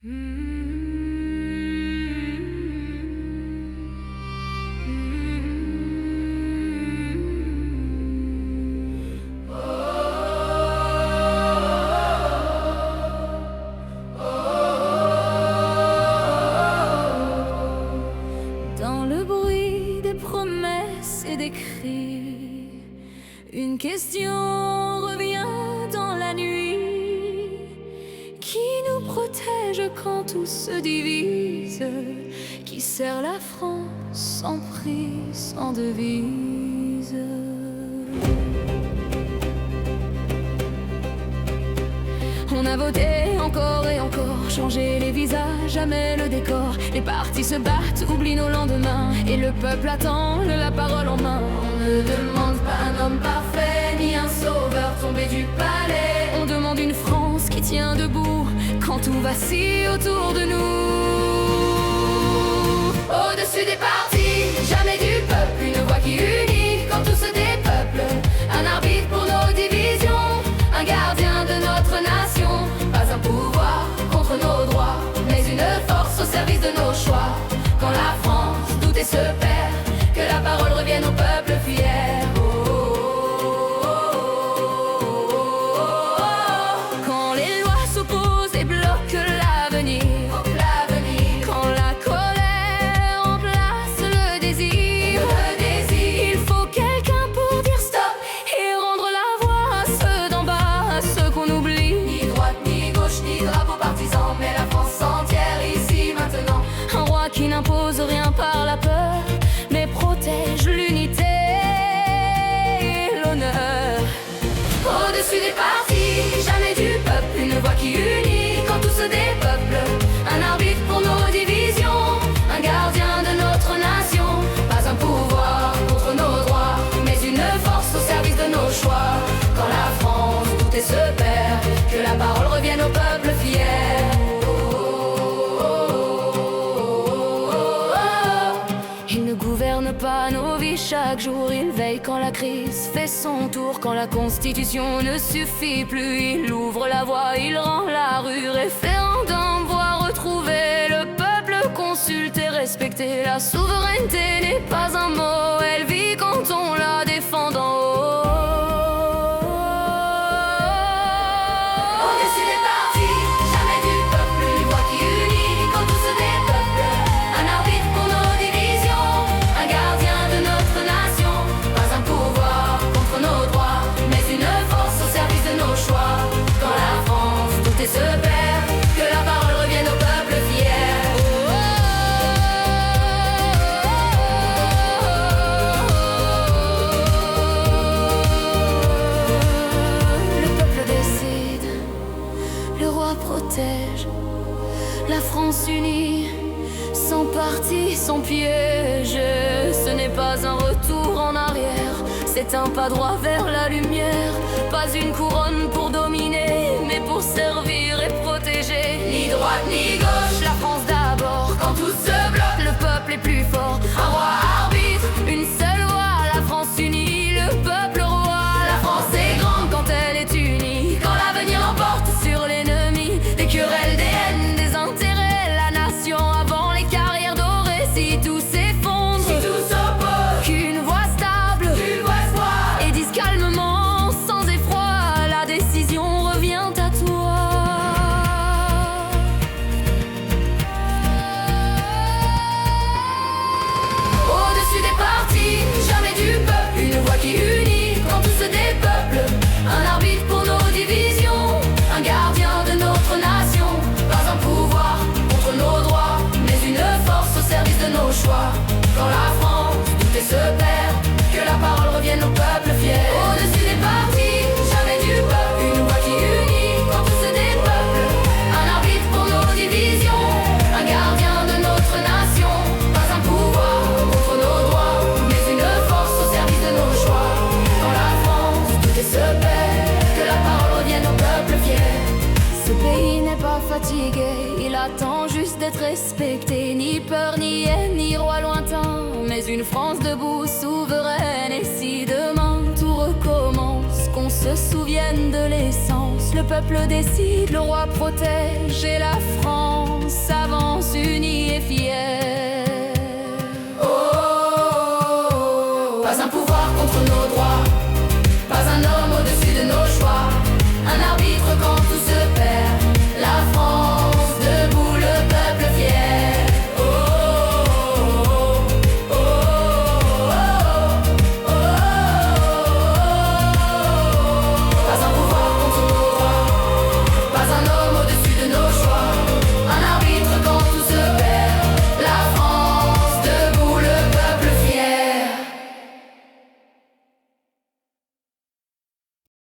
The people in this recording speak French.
Dans le bruit des promesses et des cris, une question revient dans la nuit. Qui nous protège quand tout se divise? Qui sert la France sans prix, sans devise? On a voté encore et encore, changé les visages, jamais le décor. Les partis se battent, oublient nos lendemains, et le peuple attend la parole en main. On ne demande pas un homme parfait, ni un sauveur tombé du palais. On demande une France qui tient debout quand tout vacille autour de nous. Au-dessus des partis, jamais du peuple, une voix qui unit quand tout se dépeuple. Un arbitre pour nos divisions, un gardien de notre nation. Pas un pouvoir contre nos droits, mais une force au service de nos choix. Quand la France doute et se perd, que la parole revienne au peuple fier. Quand les lois s'opposent et bloquent l'avenir, quand la colère remplace le désir, il faut quelqu'un pour dire stop et rendre la voix à ceux d'en bas, à ceux qu'on oublie. Ni droite, ni gauche, ni drapeau partisan, mais la France entière ici maintenant. Un roi qui n'impose rien par la peur, mais protège l'unité et l'honneur. Au-dessus des partis, jamais du peuple, une voix qui unit quand tout se dépeuple. Un arbitre pour nos divisions, un gardien de notre nation. Pas un pouvoir contre nos droits, mais une force au service de nos choix. Quand la France doute et se perd, que la parole revienne au peuple fier. Il ne gouverne pas nos vies chaque jour, il veille quand la crise fait son tour. Quand la constitution ne suffit plus, il ouvre la voie, il rend la rue référendum, voit retrouver le peuple, consulter, respecter. La souveraineté n'est pas un mot, elle vit quand on la défend d'en haut. Au-dessus des partis, jamais du peuple, une voix qui unit quand tout se dépeuple. Un arbitre pour nos divisions, un gardien de notre nation. Pas un pouvoir contre nos droits, mais une force au service de nos choix. Quand la France doute et se perd, que la parole revienne au peuple fier. Le peuple décide, le roi protège, la France unie, sans parti, sans piège. Ce n'est pas un retour en arrière, c'est un pas droit vers la lumière. Pas une couronne pour dominer, mais pour servir et protéger. Ni droite ni gauche, la France d'abord. Quand tout se bloque, le peuple est plus fort. Un roi arbitre, une seule voix, la France unie, le peuple roi. La France est grande quand elle est unie, quand l'avenir l'emporte sur l'ennemi. Des querelles, des haines, des intérêts, la nation avant les carrières dorées. Si tout s'effondre, si tout s'oppose, qu'une voix stable, une voix espoir, et dise calmement, sans effroi, la décision revient à toi. Au-dessus des partis, jamais du peuple, une voix qui unit quand tout se dépeuple. Un arbitre pour nos divisions, un gardien de notre nation. Pas un pouvoir contre nos droits, mais une force au service de nos choix. Quand la France doute et se perd, que la parole revienne au peuple fier. Au-dessus des partis, jamais du peuple, une voix qui unit quand tout se dépeuple. Un arbitre pour nos divisions, un gardien de notre nation. Pas un pouvoir contre nos droits, mais une force au service de nos choix. Quand la France doute et se perd, que la parole revienne au peuple fier. Ce pays n'est pas fatigué, il attend juste d'être respecté. Ni peur, ni haine, ni roi lointain, mais une France debout, souveraine. Et si demain tout recommence, qu'on se souvienne de l'essence. Le peuple décide, le roi protège et la France